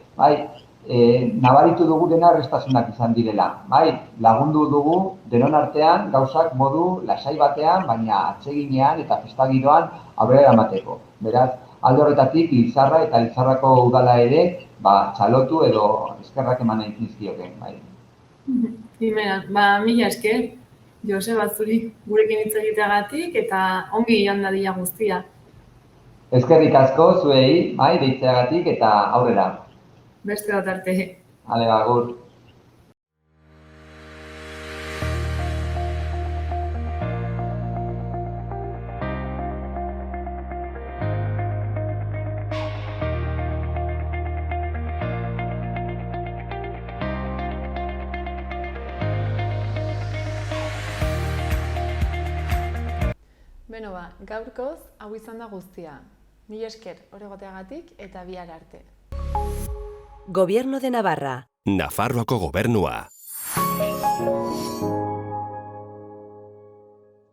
F: Nabaritu dugu dena erraztasunak izan direla. Lagundu dugu denon artean gauzak modu lasai batean, baina atseginean eta festagiroan aurrera eramateko. Beraz, alde horretatik Lizarra eta Lizarrako udala ere txalotu edo eskerrak eman nahi nizkioke.
A: Himena, mila esker, Joseba zuri gurekin hitz egiteagatik eta ongi joan dadila guztia.
F: Eskerrik asko zuei, deitzeagatik eta aurrera.
A: Beste bat arte.
F: Ale, agur.
A: Gaurkoz, hau izan da guztia. Mil esker horregoteagatik eta bihar arte.
G: Gobierno de Navarra.
H: Nafarroako gobernua.